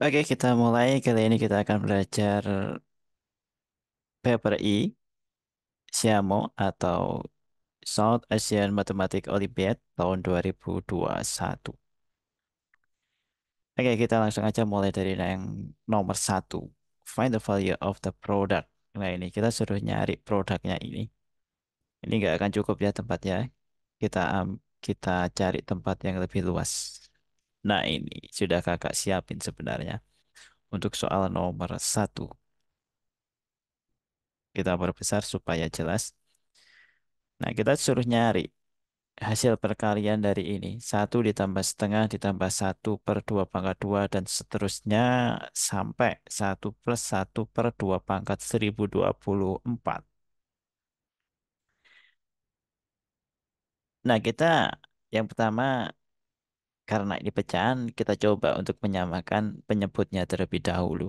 Oke, kita mulai. Kali ini kita akan belajar paper E, SIAMO atau South Asian Mathematics Olympiad tahun 2021. Oke, kita langsung aja mulai dari yang nomor satu. Find the value of the product. Nah, ini kita suruh nyari produknya ini. Ini nggak akan cukup ya tempatnya. Kita cari tempat yang lebih luas. Nah, ini sudah kakak siapin sebenarnya untuk soal nomor satu. Kita perbesar supaya jelas. Nah, kita suruh nyari hasil perkalian dari ini. Satu ditambah setengah ditambah satu per 2 pangkat 2 dan seterusnya sampai satu plus satu per 2 pangkat 1024. Nah, kita yang pertama karena ini pecahan, kita coba untuk menyamakan penyebutnya terlebih dahulu.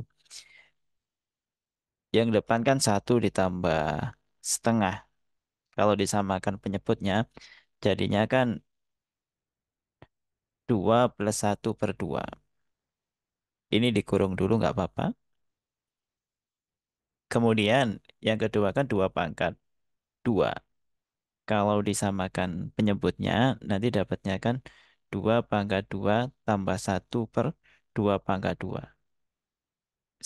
Yang depan kan satu ditambah setengah. Kalau disamakan penyebutnya, jadinya kan 2 plus satu per 2. Ini dikurung dulu nggak apa-apa. Kemudian yang kedua kan 2 pangkat 2. Kalau disamakan penyebutnya, nanti dapatnya kan 2 pangkat 2 tambah satu per 2 pangkat 2.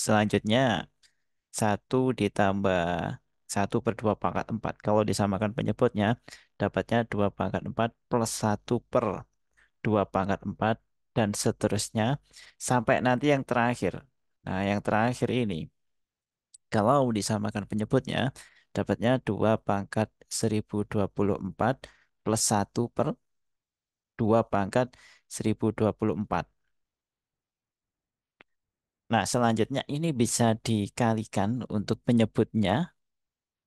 Selanjutnya satu ditambah satu per 2 pangkat 4. Kalau disamakan penyebutnya, dapatnya 2 pangkat 4 plus satu per 2 pangkat 4 dan seterusnya sampai nanti yang terakhir. Nah, yang terakhir ini kalau disamakan penyebutnya, dapatnya 2 pangkat 1024 plus satu per 2 pangkat 1024. Nah, selanjutnya ini bisa dikalikan untuk penyebutnya.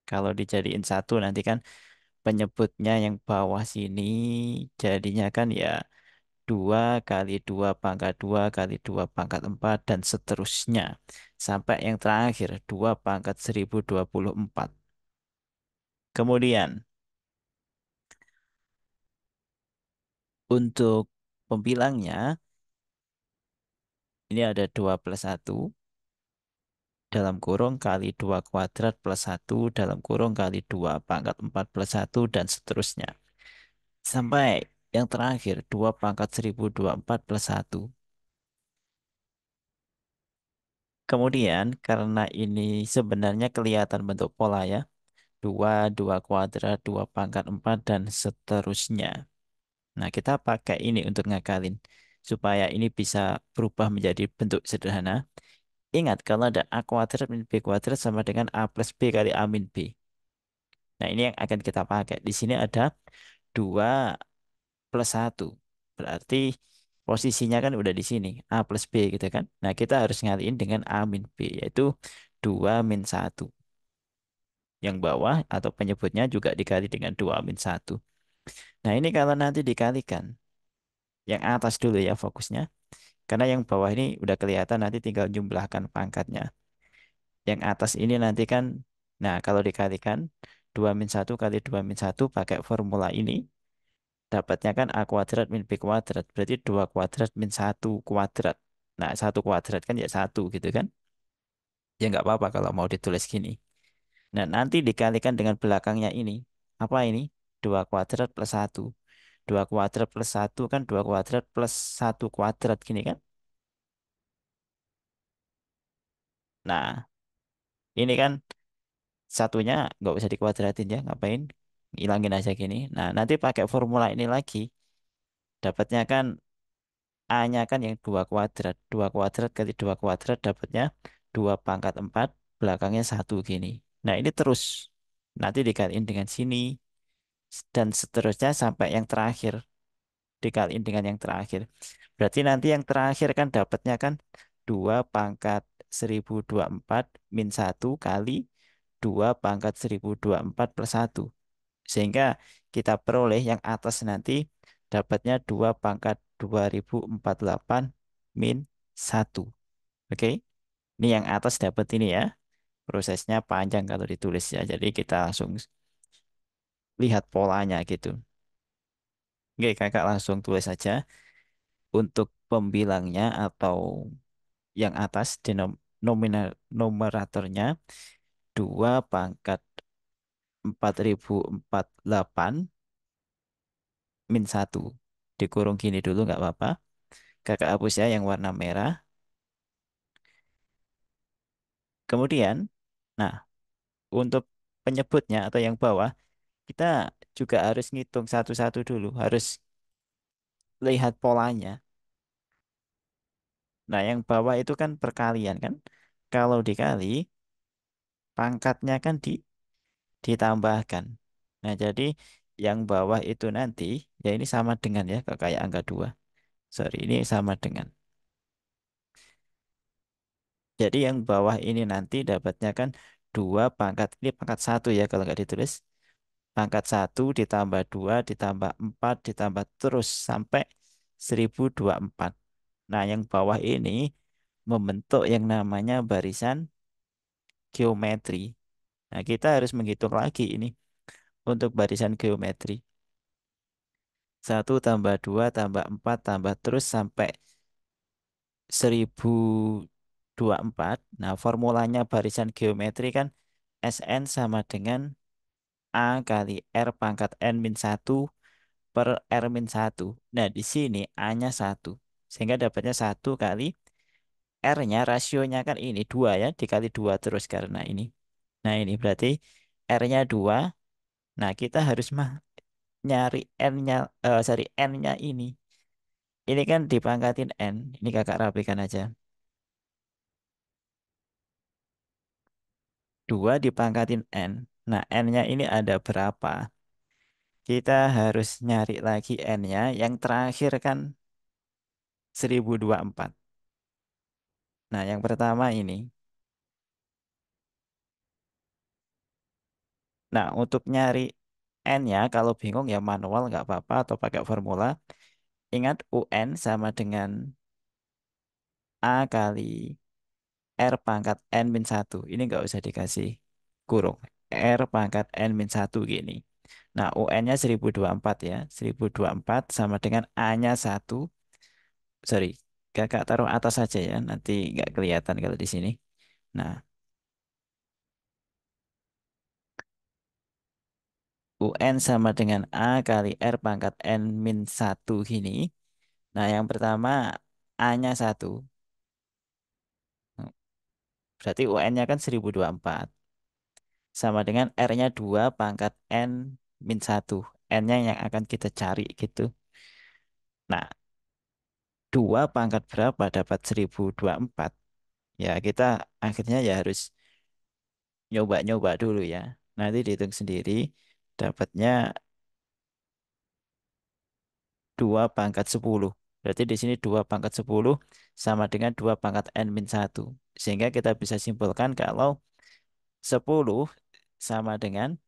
Kalau dijadiin satu nanti kan penyebutnya yang bawah sini jadinya kan ya 2 kali 2 pangkat 2 kali 2 pangkat 4 dan seterusnya. Sampai yang terakhir 2 pangkat 1024. Kemudian untuk pembilangnya, ini ada 2 plus satu dalam kurung kali 2 kuadrat plus satu dalam kurung kali 2 pangkat 4 plus satu dan seterusnya. Sampai yang terakhir 2 pangkat 1024 plus satu. Kemudian karena ini sebenarnya kelihatan bentuk pola ya. 2 2 kuadrat, 2 pangkat 4 dan seterusnya. Nah, kita pakai ini untuk ngakalin supaya ini bisa berubah menjadi bentuk sederhana. Ingat, kalau ada A kuadrat min B kuadrat sama dengan A plus B kali A min B. Nah, ini yang akan kita pakai. Di sini ada 2 plus satu. Berarti posisinya kan udah di sini. A plus B gitu kan. Nah, kita harus ngaliin dengan A min B. Yaitu 2 min satu. Yang bawah atau penyebutnya juga dikali dengan 2 min satu. Nah, ini kalau nanti dikalikan. Yang atas dulu ya fokusnya. Karena yang bawah ini udah kelihatan nanti tinggal jumlahkan pangkatnya. Yang atas ini nanti kan, nah kalau dikalikan 2 min satu kali 2 min satu pakai formula ini, dapatnya kan A kuadrat min B kuadrat, berarti 2 kuadrat min satu kuadrat. Nah, satu kuadrat kan ya satu gitu kan. Ya nggak apa-apa kalau mau ditulis gini. Nah, nanti dikalikan dengan belakangnya ini. Apa ini? 2 kuadrat plus satu. 2 kuadrat plus satu kan 2 kuadrat plus satu kuadrat gini kan. Nah, ini kan satunya nggak usah dikuadratin ya, ngapain? Hilangin aja gini. Nah, nanti pakai formula ini lagi. Dapatnya kan A-nya kan yang 2 kuadrat. 2 kuadrat kali 2 kuadrat dapatnya 2 pangkat 4 belakangnya satu gini. Nah, ini terus. Nanti dikaliin dengan sini. Dan seterusnya sampai yang terakhir. Dikaliin dengan yang terakhir. Berarti nanti yang terakhir kan dapatnya kan 2 pangkat 1024 min satu kali 2 pangkat 1024 plus satu. Sehingga kita peroleh yang atas nanti dapatnya 2 pangkat 2048 min satu. Oke, ini yang atas dapat ini ya. Prosesnya panjang kalau ditulis ya. Jadi kita langsung lihat polanya gitu. Oke, kakak langsung tulis saja untuk pembilangnya atau yang atas nominal numeratornya 2 pangkat 4048 min satu. Dikurung gini dulu nggak apa-apa. Kakak hapus ya yang warna merah. Kemudian, nah untuk penyebutnya atau yang bawah, kita juga harus ngitung satu-satu dulu. Harus lihat polanya. Nah yang bawah itu kan perkalian kan. Kalau dikali, pangkatnya kan ditambahkan. Nah jadi yang bawah itu nanti, ya ini sama dengan ya, kayak angka 2. Sorry, ini sama dengan. Jadi yang bawah ini nanti dapatnya kan 2 pangkat, ini pangkat satu ya kalau nggak ditulis. Pangkat satu ditambah 2 ditambah 4 ditambah terus sampai 1024. Nah yang bawah ini membentuk yang namanya barisan geometri. Nah kita harus menghitung lagi ini untuk barisan geometri. Satu tambah 2 tambah 4 tambah terus sampai 1024. Nah formulanya barisan geometri kan SN sama dengan A kali R pangkat N min satu per R min satu. Nah, di sini A-nya satu. Sehingga dapatnya satu kali R-nya, rasionya kan ini 2 ya, dikali 2 terus karena ini. Nah, ini berarti R-nya 2. Nah, kita harus nyari N-nya, sorry, N-nya ini. Ini kan dipangkatin N. Ini kakak rapikan aja. 2 dipangkatin N. Nah, N-nya ini ada berapa? Kita harus nyari lagi N-nya. Yang terakhir kan 1024. Nah, yang pertama ini. Nah, untuk nyari N-nya, kalau bingung ya manual nggak apa-apa atau pakai formula. Ingat UN sama dengan A kali R pangkat N min satu. Ini nggak usah dikasih kurung. R pangkat N min satu gini. Nah, UN-nya 1024 ya. 1024 sama dengan A-nya satu. Sorry, kakak taruh atas saja ya. Nanti nggak kelihatan kalau di sini. Nah, UN sama dengan A kali R pangkat N min satu gini. Nah, yang pertama A-nya satu. Berarti UN-nya kan 1024. Sama dengan R-nya 2 pangkat N min satu. N-nya yang akan kita cari gitu. Nah, 2 pangkat berapa dapat 1024? Ya, kita akhirnya ya harus nyoba-nyoba dulu ya. Nanti dihitung sendiri. Dapatnya 2 pangkat 10. Berarti di sini 2 pangkat 10 sama dengan 2 pangkat N min satu. Sehingga kita bisa simpulkan kalau 10 sama dengan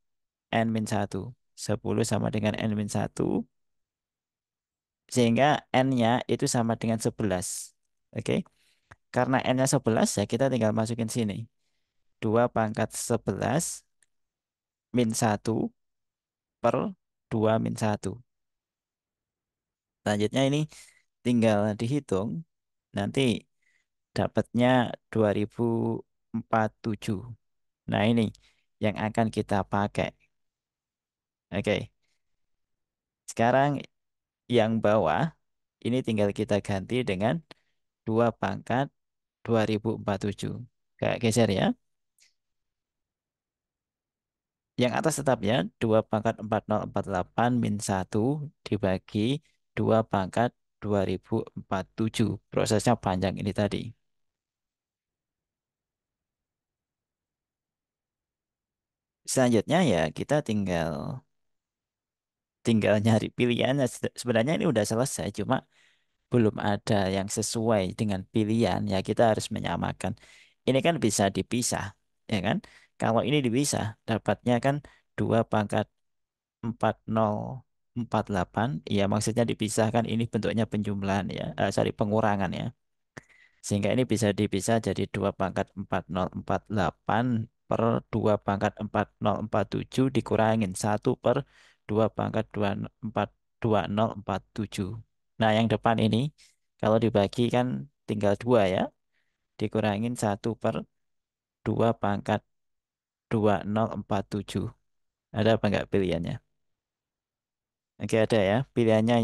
N min satu. 10 sama dengan N min satu. Sehingga N-nya itu sama dengan 11. Oke. Karena N-nya 11 ya kita tinggal masukin sini. 2 pangkat 11 min satu per 2 min satu. Selanjutnya ini tinggal dihitung. Nanti dapatnya 2047. Nah ini yang akan kita pakai. Oke. Sekarang yang bawah ini tinggal kita ganti dengan 2 pangkat 2047. Kayak geser ya. Yang atas tetap ya, 2 pangkat 4048 min satu dibagi 2 pangkat 2047. Prosesnya panjang ini tadi. Selanjutnya ya kita tinggal nyari pilihannya. Sebenarnya ini udah selesai, cuma belum ada yang sesuai dengan pilihan. Ya kita harus menyamakan. Ini kan bisa dipisah, ya kan? Kalau ini dipisah, dapatnya kan 2 pangkat 4048, ya maksudnya dipisahkan ini bentuknya penjumlahan ya, sorry pengurangan ya. Sehingga ini bisa dipisah jadi 2 pangkat 4048 per 2 pangkat 4047 dikurangin 1 per 2 pangkat 2047. Nah yang depan ini kalau dibagi kan tinggal 2 ya. dikurangin 1/2 pangkat 2047. Ada apa enggak pilihannya? Oke, ada ya. Pilihannya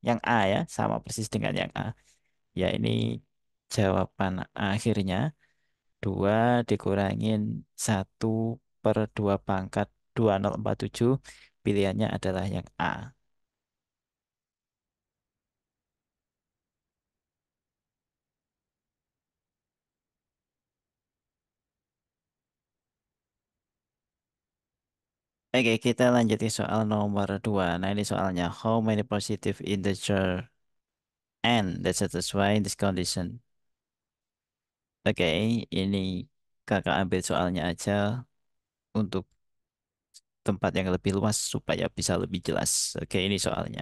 yang A ya, sama persis dengan yang A. Ya, ini jawaban akhirnya. 2 dikurangin 1/2 pangkat 2047. Pilihannya adalah yang A. Oke, kita lanjutin soal nomor 2. Nah, ini soalnya. How many positive integer n that satisfy this condition? Oke, ini kakak ambil soalnya aja untuk tempat yang lebih luas supaya bisa lebih jelas. Oke, ini soalnya.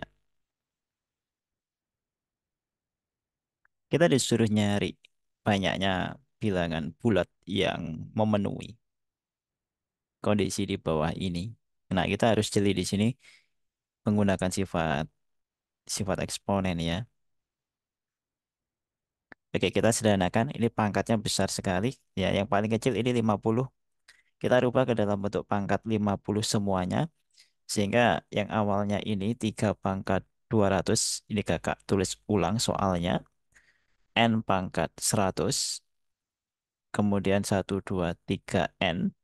Kita disuruh nyari banyaknya bilangan bulat yang memenuhi kondisi di bawah ini. Nah, kita harus jeli di sini menggunakan sifat sifat eksponen ya. Oke, kita sederhanakan. Ini pangkatnya besar sekali. Ya, yang paling kecil ini 50. Kita rubah ke dalam bentuk pangkat 50 semuanya. Sehingga yang awalnya ini 3/200. Ini kakak tulis ulang soalnya. N pangkat 100. Kemudian 1, 2, 3 N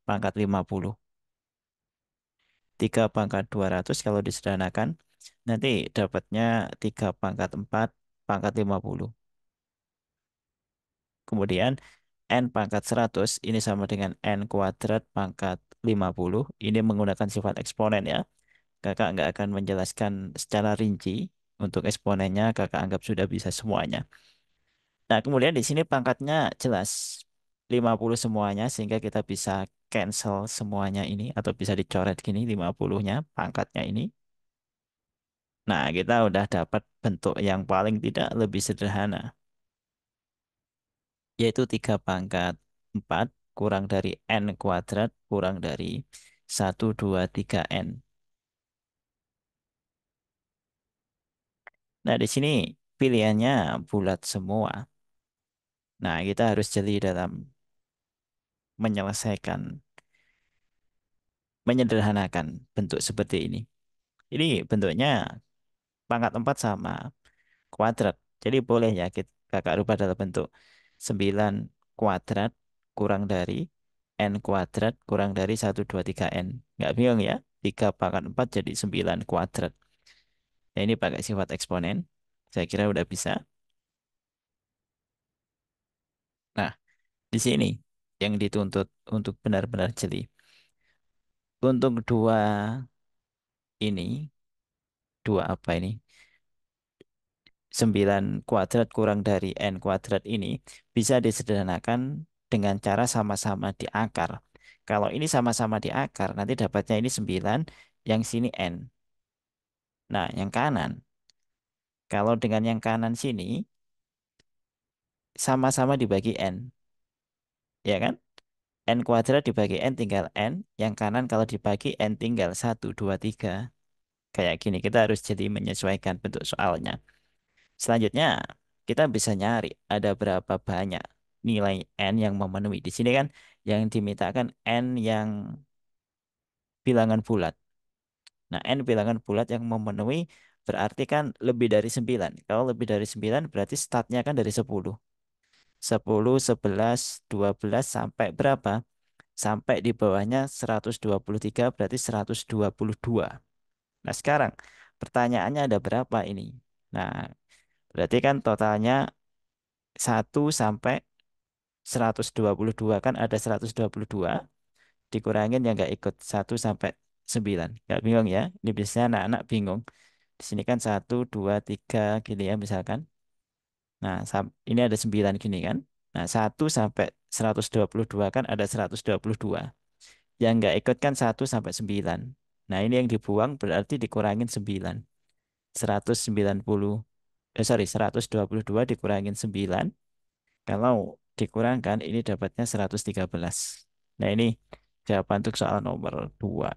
pangkat 50. 3/200 kalau disederhanakan. Nanti dapatnya 3/4 pangkat 50. Kemudian N pangkat 100 ini sama dengan N kuadrat pangkat 50. Ini menggunakan sifat eksponen ya. Kakak nggak akan menjelaskan secara rinci. Untuk eksponennya kakak anggap sudah bisa semuanya. Nah, kemudian di sini pangkatnya jelas 50 semuanya sehingga kita bisa cancel semuanya ini atau bisa dicoret gini 50-nya pangkatnya ini. Nah, kita udah dapat bentuk yang paling tidak lebih sederhana, yaitu 3/4 kurang dari N kuadrat kurang dari 1, 2, 3 N. Nah, di sini pilihannya bulat semua. Nah, kita harus jeli dalam menyelesaikan, menyederhanakan bentuk seperti ini. Ini bentuknya pangkat 4 sama kuadrat. Jadi boleh ya kita, kakak rubah dalam bentuk 9 kuadrat kurang dari N kuadrat kurang dari 1, 2, 3 N. Nggak bingung ya? 3/4 jadi 9 kuadrat. Nah, ini pakai sifat eksponen. Saya kira udah bisa. Nah, di sini yang dituntut untuk benar-benar jeli. Untuk dua ini, dua apa ini? 9 kuadrat kurang dari N kuadrat ini bisa disederhanakan dengan cara sama-sama di akar. Kalau ini sama-sama di akar, nanti dapatnya ini 9, yang sini N. Nah, yang kanan. Kalau dengan yang kanan sini, sama-sama dibagi N. Ya kan? N kuadrat dibagi N tinggal N. Yang kanan kalau dibagi N tinggal 1, 2, 3. Kayak gini, kita harus jadi menyesuaikan bentuk soalnya. Selanjutnya, kita bisa nyari ada berapa banyak nilai N yang memenuhi. Di sini kan yang dimintakan N yang bilangan bulat. Nah, N bilangan bulat yang memenuhi berarti kan lebih dari 9. Kalau lebih dari 9 berarti startnya kan dari 10. 10, 11, 12 sampai berapa? Sampai di bawahnya 123 berarti 122. Nah, sekarang pertanyaannya ada berapa ini? Nah, berarti kan totalnya 1 sampai 122 kan ada 122 dikurangin yang nggak ikut 1 sampai 9. Nggak bingung ya? Ini biasanya anak-anak bingung. Di sini kan 1, 2, 3 gini ya misalkan. Nah, ini ada 9 gini kan. Nah, 1 sampai 122 kan ada 122. Yang nggak ikut kan 1 sampai 9. Nah, ini yang dibuang berarti dikurangin 9. 190, sorry, 122 dikurangin 9. Kalau dikurangkan ini dapatnya 113. Nah, ini jawaban untuk soal nomor 2.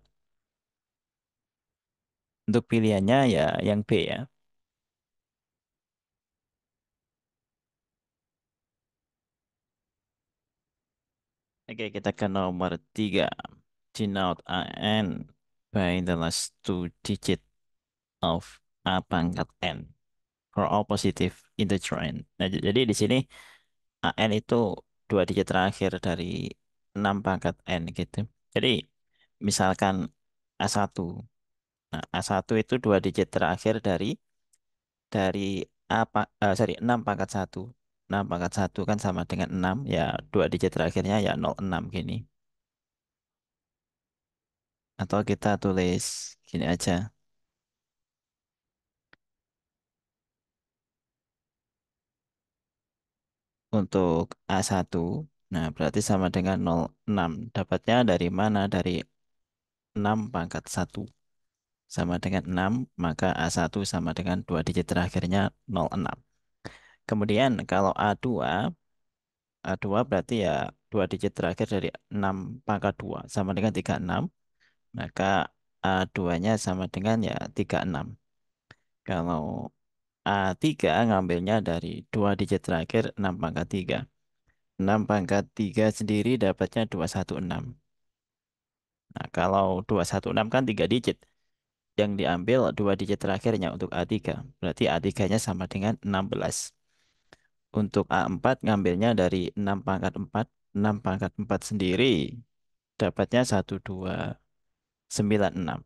Untuk pilihannya ya yang B ya. Oke, kita ke nomor 3. Denote AN by the last two digit of A pangkat N for all positive integer N. Nah, jadi di sini AN itu dua digit terakhir dari 6 pangkat N gitu. Jadi misalkan A1. Nah, A1 itu dua digit terakhir dari sorry, 6 pangkat satu. 6 pangkat satu kan sama dengan 6, ya dua digit terakhirnya ya 06 gini. Atau kita tulis gini aja. Untuk A1, nah berarti sama dengan 06. Dapatnya dari mana? Dari 6 pangkat satu. Sama dengan 6, maka A1 sama dengan dua digit terakhirnya 06. Kemudian kalau A2 berarti ya dua digit terakhir dari 6 pangkat 2 sama dengan 36. Maka A2-nya sama dengan ya 36. Kalau A3 ngambilnya dari dua digit terakhir 6 pangkat 3. 6 pangkat 3 sendiri dapatnya 216. Nah, kalau 216 kan 3 digit. Yang diambil dua digit terakhirnya untuk A3. Berarti A3-nya sama dengan 16. Untuk A4 ngambilnya dari 6 pangkat 4. 6 pangkat 4 sendiri dapatnya 1296.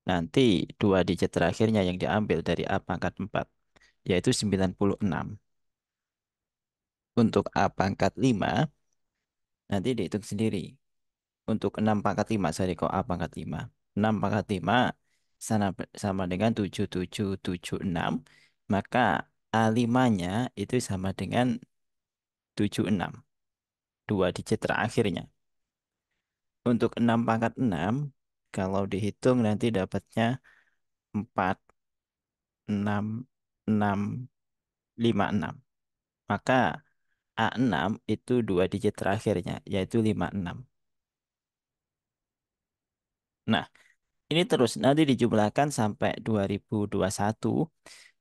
Nanti dua digit terakhirnya yang diambil dari A pangkat 4 yaitu 96. Untuk A pangkat 5 nanti dihitung sendiri. Untuk 6 pangkat 5, sorry kok A pangkat 5. 6 pangkat 5 sama, sama dengan 7776. Maka A5-nya itu sama dengan 76. Dua digit terakhirnya. Untuk 6 pangkat 6, kalau dihitung nanti dapatnya 4, 6, 6, 5, 6. Maka A6 itu dua digit terakhirnya, yaitu 56. Nah, ini terus nanti dijumlahkan sampai 2021.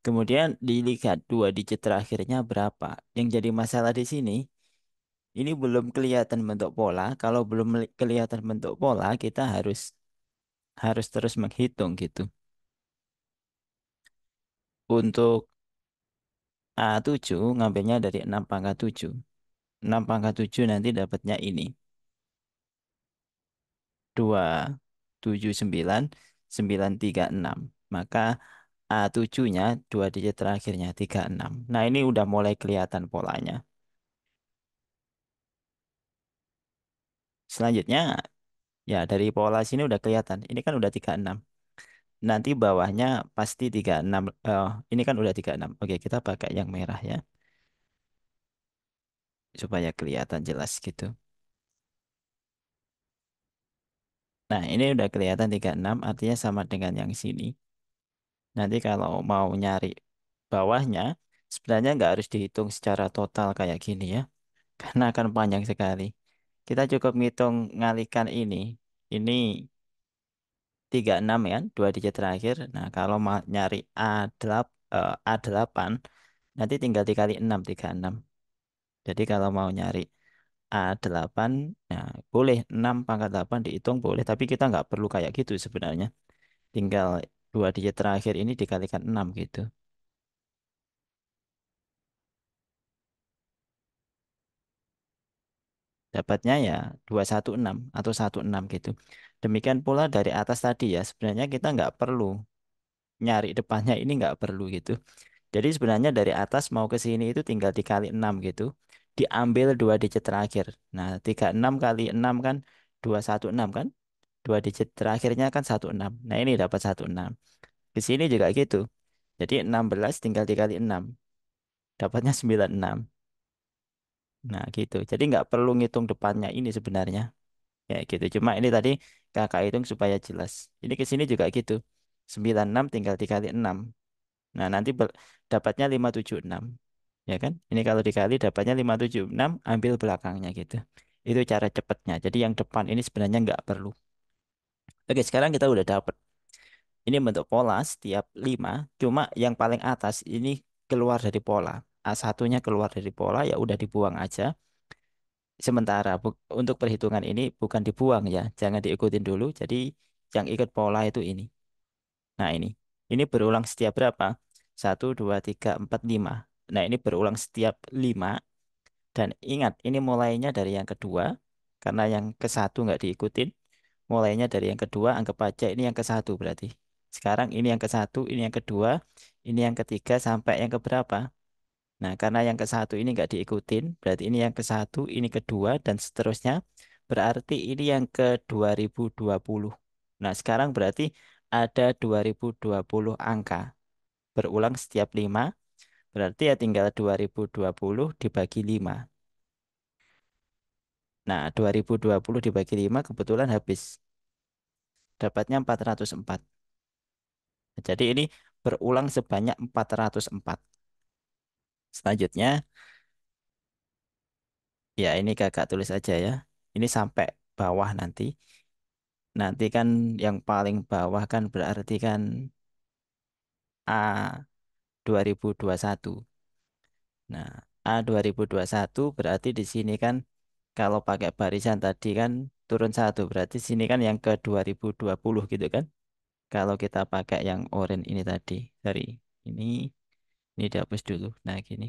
Kemudian dilihat dua digit terakhirnya berapa. Yang jadi masalah di sini, ini belum kelihatan bentuk pola. Kalau belum kelihatan bentuk pola, kita harus harus terus menghitung gitu. Untuk A7 ngambilnya dari 6 pangkat 7. 6 pangkat 7 nanti dapatnya ini. 2, 7, 9, 9, 3, 6. Maka A7-nya dua digit terakhirnya 36. Nah, ini udah mulai kelihatan polanya. Selanjutnya, ya dari pola sini udah kelihatan. Ini kan udah 36. Nanti bawahnya pasti 36. Ini kan udah 36. Oke, kita pakai yang merah ya. Supaya kelihatan jelas gitu. Nah, ini udah kelihatan 36. Artinya sama dengan yang sini. Nanti kalau mau nyari bawahnya, sebenarnya nggak harus dihitung secara total kayak gini ya. Karena akan panjang sekali. Kita cukup ngitung ngalikan ini. Ini 36 ya, dua digit terakhir. Nah, kalau mau nyari A8, nanti tinggal dikali 6, 36. Jadi kalau mau nyari A8, nah boleh 6 pangkat 8 dihitung boleh. Tapi kita nggak perlu kayak gitu sebenarnya. Tinggal dua digit terakhir ini dikalikan 6 gitu. Dapatnya ya 216 atau 16 gitu. Demikian pula dari atas tadi ya, sebenarnya kita nggak perlu nyari depannya ini nggak perlu gitu. Jadi sebenarnya dari atas mau ke sini itu tinggal dikali 6 gitu. Diambil dua digit terakhir. Nah, 36 kali 6 kan 216 kan? Dua digit terakhirnya kan 16. Nah, ini dapat 16. Ke sini juga gitu. Jadi 16 tinggal dikali 6. Dapatnya 96. Nah, gitu. Jadi nggak perlu ngitung depannya ini sebenarnya. Ya gitu. Cuma ini tadi kakak hitung supaya jelas. Ini ke sini juga gitu. 96 tinggal dikali 6. Nah, nanti dapatnya 576. Ya kan? Ini kalau dikali dapatnya 576, ambil belakangnya gitu. Itu cara cepatnya. Jadi yang depan ini sebenarnya nggak perlu. Oke, sekarang kita udah dapat. Ini bentuk pola setiap 5. Cuma yang paling atas ini keluar dari pola. A1-nya keluar dari pola, ya udah dibuang aja. Sementara untuk perhitungan ini bukan dibuang ya, jangan diikutin dulu. Jadi yang ikut pola itu ini. Nah ini berulang setiap berapa? Satu, dua, tiga, empat, lima. Nah ini berulang setiap lima. Dan ingat, ini mulainya dari yang kedua, karena yang ke satu nggak diikutin. Mulainya dari yang kedua, anggap aja ini yang ke satu berarti. Sekarang ini yang ke satu, ini yang kedua, ini yang ketiga, sampai yang keberapa? Nah, karena yang ke satu ini nggak diikutin, berarti ini yang ke satu, ini kedua, dan seterusnya. Berarti ini yang ke 2020. Nah, sekarang berarti ada 2020 angka. Berulang setiap 5, berarti ya tinggal 2020 dibagi 5. Nah, 2020 dibagi 5 kebetulan habis. Dapatnya 404. Jadi ini berulang sebanyak 404. Selanjutnya, ya ini kakak tulis aja ya. Ini sampai bawah nanti. Nanti kan yang paling bawah kan berarti kan A 2021. Nah, A 2021 berarti di sini kan kalau pakai barisan tadi kan turun satu. Berarti sini kan yang ke 2020 gitu kan. Kalau kita pakai yang oranye ini tadi. Dari ini, ini dihapus dulu. Nah, gini.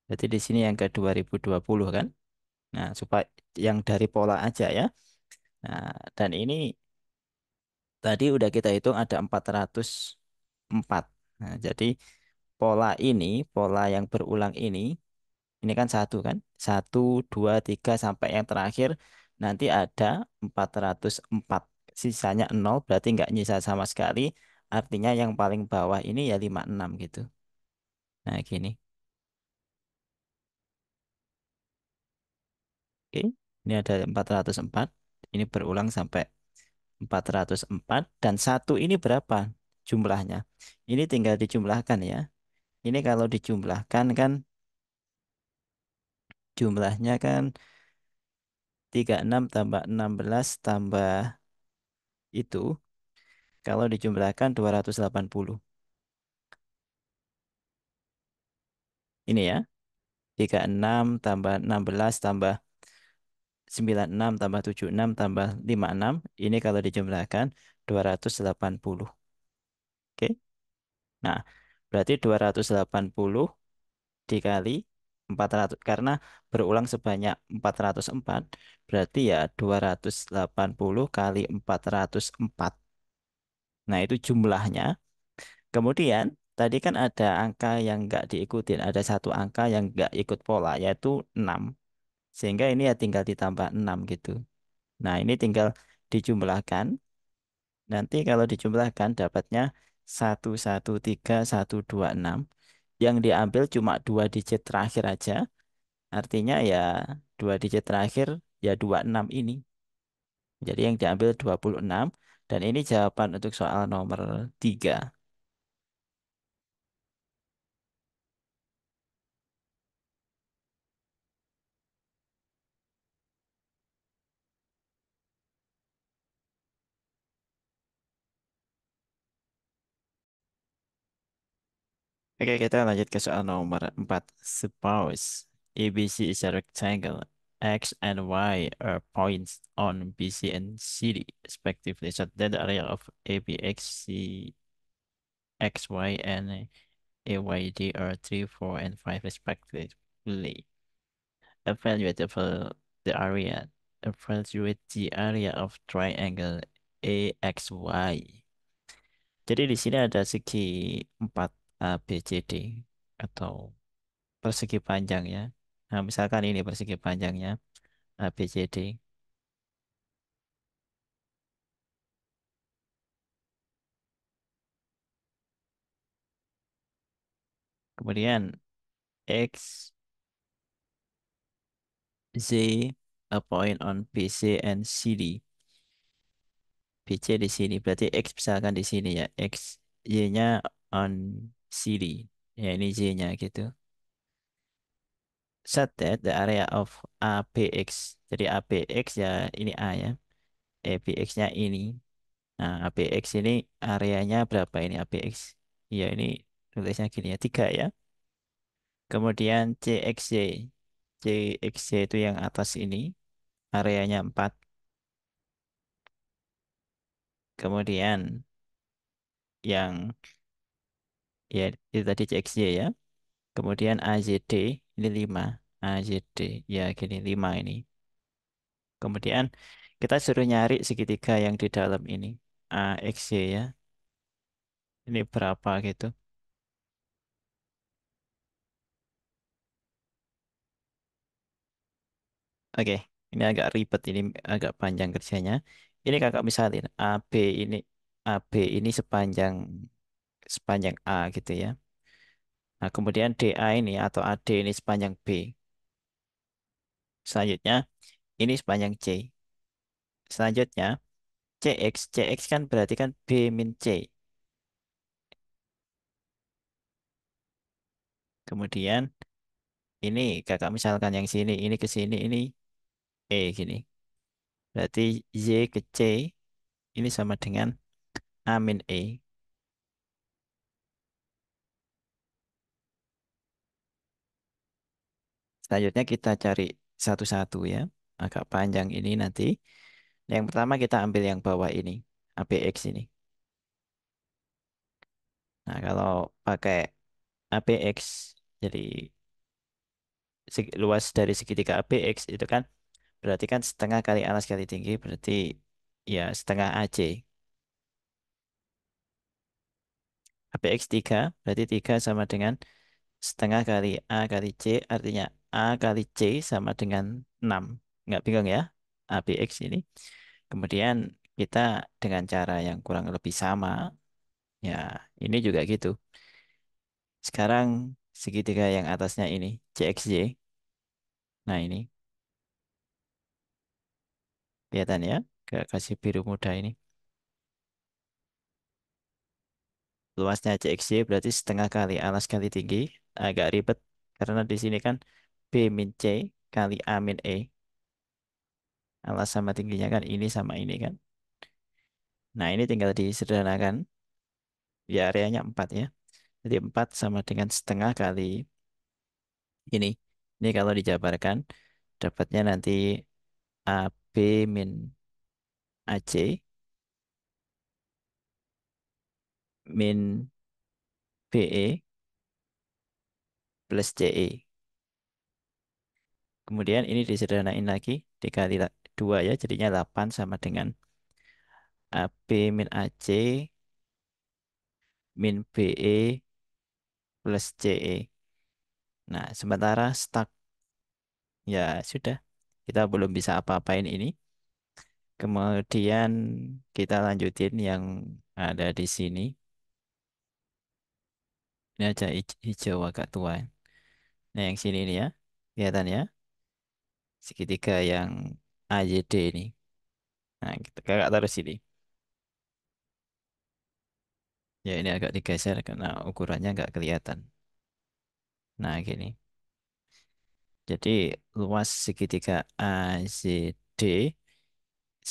Berarti di sini yang ke 2020 kan. Nah, supaya yang dari pola aja ya. Nah, dan ini tadi udah kita hitung ada 404. Nah, jadi pola yang berulang ini kan satu kan? Satu, dua, tiga, sampai yang terakhir nanti ada 404. Sisanya nol berarti nggak nyisa sama sekali. Artinya yang paling bawah ini ya 56 gitu. Nah, gini. Oke, ini ada 404. Ini berulang sampai 404 dan satu ini berapa jumlahnya? Ini tinggal dijumlahkan ya. Ini kalau dijumlahkan kan jumlahnya kan 36 tambah 16 tambah itu kalau dijumlahkan 280. Ini ya, 36 tambah 16 tambah 96 tambah 76 tambah 56. Ini kalau dijumlahkan 280. Oke. Nah, berarti 280 dikali 400 karena berulang sebanyak 404 berarti ya 280 kali 404. Nah, itu jumlahnya. Kemudian tadi kan ada angka yang nggak diikutin, ada satu angka yang nggak ikut pola yaitu 6. Sehingga ini ya tinggal ditambah 6 gitu. Nah, ini tinggal dijumlahkan. Nanti kalau dijumlahkan dapatnya 113.126. Yang diambil cuma dua digit terakhir aja. Artinya ya dua digit terakhir ya 26 ini. Jadi yang diambil 26 dan ini jawaban untuk soal nomor 3. Oke, kita lanjut ke soal nomor 4. Suppose ABC is a rectangle. X and Y are points on BC and CD respectively. So that the area of ABX, CXY, and AYD are 3, 4, and 5 respectively. Evaluate the area. Evaluate the area of triangle AXY. Jadi di sini ada segi 4 ABCD atau persegi panjang ya. Nah, misalkan ini persegi panjangnya ABCD. Kemudian X, Z, a point on BC and CD. BC di sini, berarti X misalkan di sini ya. X, Y-nya on CD. Ya, ini Z-nya gitu. Set that the area of ABX. Jadi ABX ya ini A ya. ABX-nya ini. Nah, ABX ini areanya berapa ini ABX? Ya, ini tulisnya gini ya, 3 ya. Kemudian CXY. CXY itu yang atas ini, areanya 4. Kemudian yang ya itu tadi CXY ya. Kemudian AZD ini 5. AZD ya gini 5 ini. Kemudian kita suruh nyari segitiga yang di dalam ini. AXY ya. Ini berapa gitu. Oke, ini agak ribet, ini agak panjang kerjanya. Ini kakak misalin ini AB ini sepanjang A gitu ya. Nah, kemudian DA ini atau AD ini sepanjang B. Selanjutnya ini sepanjang C. Selanjutnya CX kan berarti kan B min C. Kemudian ini kakak misalkan yang sini, ini ke sini, ini E gini. Berarti Y ke C ini sama dengan A min E. Selanjutnya kita cari satu-satu ya. Agak panjang ini nanti. Yang pertama kita ambil yang bawah ini, ABX ini. Nah, kalau pakai ABX, jadi luas dari segitiga ABX itu kan berarti kan setengah kali alas kali tinggi, berarti ya setengah AC. ABX 3 berarti 3 sama dengan setengah kali A kali C, artinya A kali C sama dengan 6. Nggak bingung ya, ABX ini. Kemudian kita dengan cara yang kurang lebih sama, ya ini juga gitu. Sekarang segitiga yang atasnya ini, CXY. Nah ini, kelihatan ya, kasih biru muda ini. Luasnya CXY berarti setengah kali alas kali tinggi. Agak ribet, karena di sini kan B min C kali A min E. Alas sama tingginya kan ini sama ini kan. Nah ini tinggal disederhanakan. Ya areanya 4 ya. Jadi 4 sama dengan setengah kali ini. Ini kalau dijabarkan, dapatnya nanti AB min AC min BE plus CE. Kemudian ini disederhanain lagi, dikali 2 ya, jadinya 8 sama dengan AB min AC min BE plus CE. Nah, sementara stuck ya sudah. Kita belum bisa apa-apain ini. Kemudian kita lanjutin yang ada di sini. Ini aja hijau agak tua. Nah, yang sini ini ya. Kelihatan ya. Segitiga yang AYD ini. Nah, kita kakak taruh sini. Ya, ini agak digeser karena ukurannya nggak kelihatan. Nah, gini. Jadi luas segitiga ACD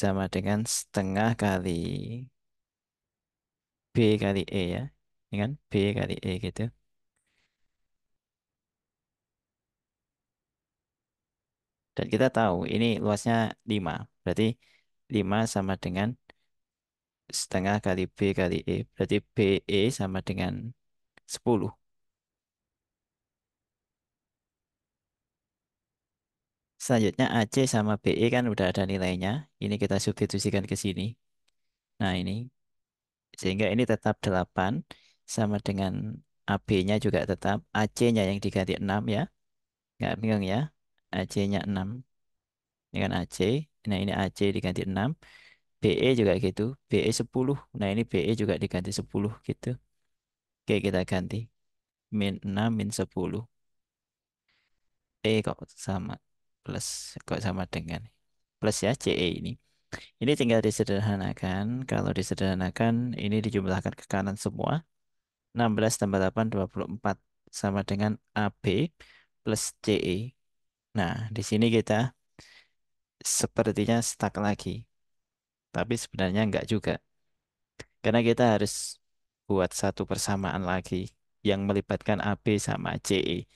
sama dengan setengah kali B kali E ya. Ini kan B kali E gitu. Dan kita tahu ini luasnya 5. Berarti 5 sama dengan setengah kali B kali E. Berarti BE sama dengan 10. Selanjutnya AC sama BE kan udah ada nilainya. Ini kita substitusikan ke sini. Nah ini. Sehingga ini tetap 8 sama dengan AB-nya juga tetap. AC-nya yang diganti 6 ya. Nggak bingung ya. AC-nya 6. Ini kan AC. Nah ini AC diganti 6. BE juga gitu. BE 10. Nah ini BE juga diganti 10 gitu. Oke kita ganti. Min 6 min 10. Kok sama. Plus. Kok sama dengan. Plus ya CE ini. Ini tinggal disederhanakan. Kalau disederhanakan ini dijumlahkan ke kanan semua. 16 tambah 8 24 sama dengan AB plus CE. Nah, di sini kita sepertinya stuck lagi. Tapi sebenarnya enggak juga. Karena kita harus buat satu persamaan lagi yang melibatkan AB sama CE.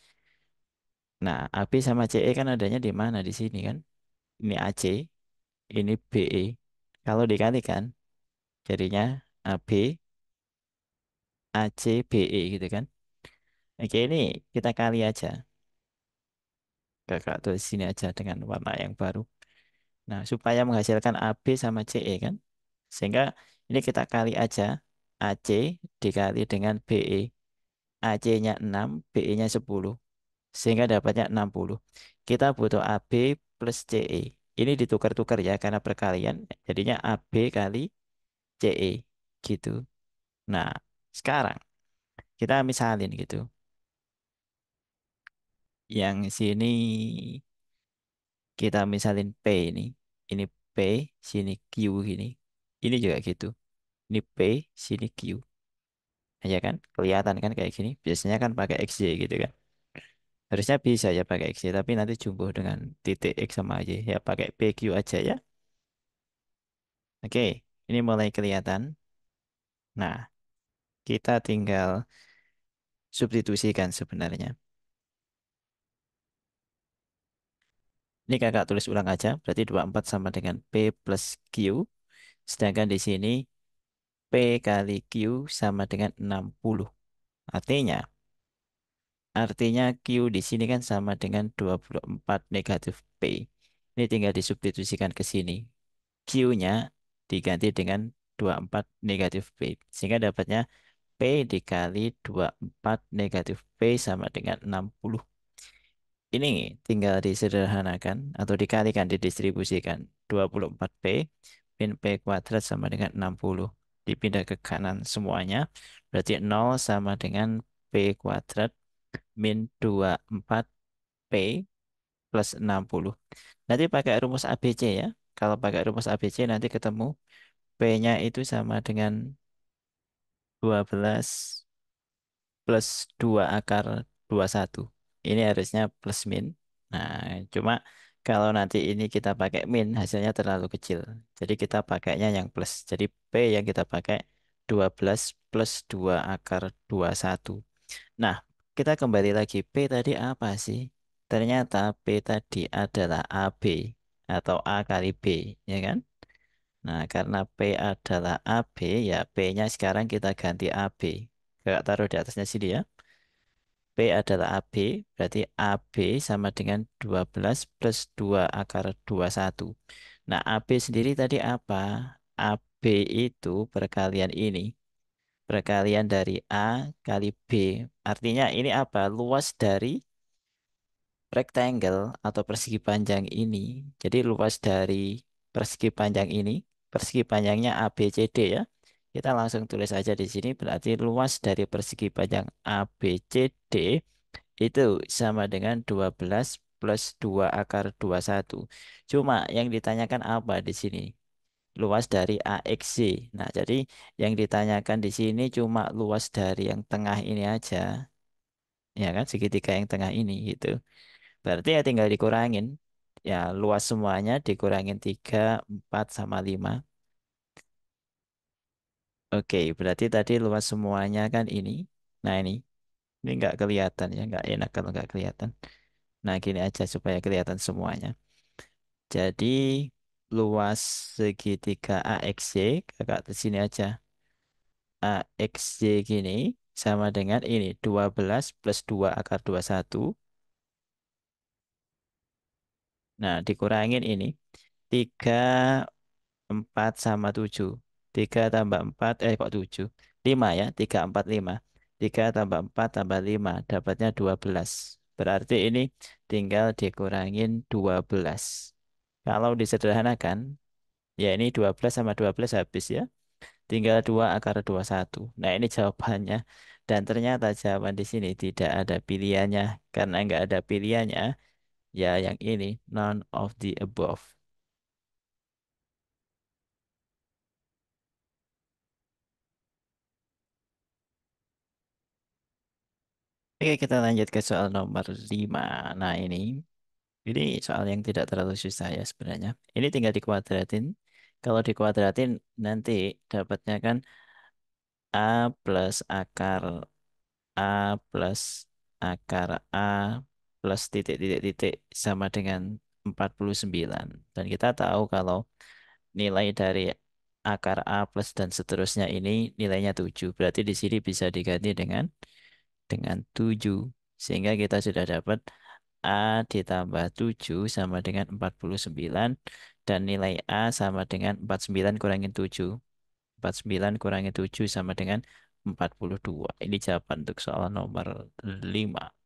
Nah, AB sama CE kan adanya di mana? Di sini kan. Ini AC, ini BE. Kalau dikalikan, jadinya AB, AC, BE gitu kan. Oke, ini kita kali aja. Kakak tulis sini aja dengan warna yang baru. Nah, supaya menghasilkan AB sama CE kan. Sehingga ini kita kali aja AC dikali dengan BE. AC-nya 6, BE-nya 10. Sehingga dapatnya 60. Kita butuh AB plus CE. Ini ditukar-tukar ya karena perkalian. Jadinya AB kali CE gitu. Nah, sekarang kita misalin gitu. Yang sini kita misalin P ini. Ini P, sini Q gini. Ini juga gitu. Ini P, sini Q. Ya kan? Kelihatan kan kayak gini. Biasanya kan pakai XY gitu kan. Harusnya bisa ya pakai XY, tapi nanti jumbo dengan titik X sama Y. Ya pakai PQ aja ya. Oke, ini mulai kelihatan. Nah, kita tinggal substitusikan sebenarnya. Ini kakak tulis ulang aja. Berarti 24 sama dengan P plus Q. Sedangkan di sini P kali Q sama dengan 60. Artinya, artinya Q di sini kan sama dengan 24 negatif P. Ini tinggal disubstitusikan ke sini. Q-nya diganti dengan 24 negatif P. Sehingga dapatnya P dikali 24 negatif P sama dengan 60. Ini tinggal disederhanakan atau dikalikan, didistribusikan. 24P min P kuadrat sama dengan 60. Dipindah ke kanan semuanya. Berarti 0 sama dengan P kuadrat min 24P plus 60. Nanti pakai rumus ABC ya. Kalau pakai rumus ABC nanti ketemu P-nya itu sama dengan 12 plus 2 akar 21. Ini harusnya plus min. Nah, cuma kalau nanti ini kita pakai min, hasilnya terlalu kecil. Jadi kita pakainya yang plus. Jadi P yang kita pakai 12 plus 2 akar 21. Nah, kita kembali lagi. P tadi apa sih? Ternyata P tadi adalah AB atau A kali B, ya kan? Nah, karena P adalah AB, ya P-nya sekarang kita ganti AB. Kakak taruh di atasnya sini ya. P adalah AB, berarti AB sama dengan 12 plus 2 akar 21. Nah, AB sendiri tadi apa? AB itu perkalian ini. Perkalian dari A kali B. Artinya ini apa? Luas dari rectangle atau persegi panjang ini. Jadi luas dari persegi panjang ini, persegi panjangnya ABCD ya. Kita langsung tulis aja di sini berarti luas dari persegi panjang ABCD itu sama dengan 12 plus 2 akar 21. Cuma yang ditanyakan apa di sini? Luas dari AXY. Nah, jadi yang ditanyakan di sini cuma luas dari yang tengah ini aja. Ya kan, segitiga yang tengah ini gitu. Berarti ya tinggal dikurangin. Ya, luas semuanya dikurangin 3, 4, sama 5. Oke, berarti tadi luas semuanya kan ini. Nah, ini nggak kelihatan ya, nggak enak kalau nggak kelihatan. Nah, gini aja supaya kelihatan semuanya. Jadi, luas segitiga AXY, kakak di sini aja. AXY gini sama dengan ini, 12 plus 2 akar 21. Nah, dikurangin ini. 3 4 sama 7. 3 tambah 4, kok 7? 5 ya, 3, 4, 5. 3 tambah 4 tambah 5, dapatnya 12. Berarti ini tinggal dikurangin 12. Kalau disederhanakan, ya ini 12 sama 12 habis ya. Tinggal 2 akar 21. Nah ini jawabannya. Dan ternyata jawaban di sini tidak ada pilihannya. Karena nggak ada pilihannya, ya yang ini, none of the above. Oke, kita lanjut ke soal nomor 5. Nah, ini soal yang tidak terlalu susah ya sebenarnya. Ini tinggal dikuadratin. Kalau dikuadratin nanti dapatnya kan A plus akar A plus akar A plus titik-titik-titik sama dengan 49. Dan kita tahu kalau nilai dari akar A plus dan seterusnya ini nilainya 7. Berarti di sini bisa diganti dengan 7. Sehingga kita sudah dapat A ditambah 7 sama dengan 49 dan nilai A sama dengan 49 kurangin 7. 49 kurangi 7 sama dengan 42. Ini jawaban untuk soal nomor 5.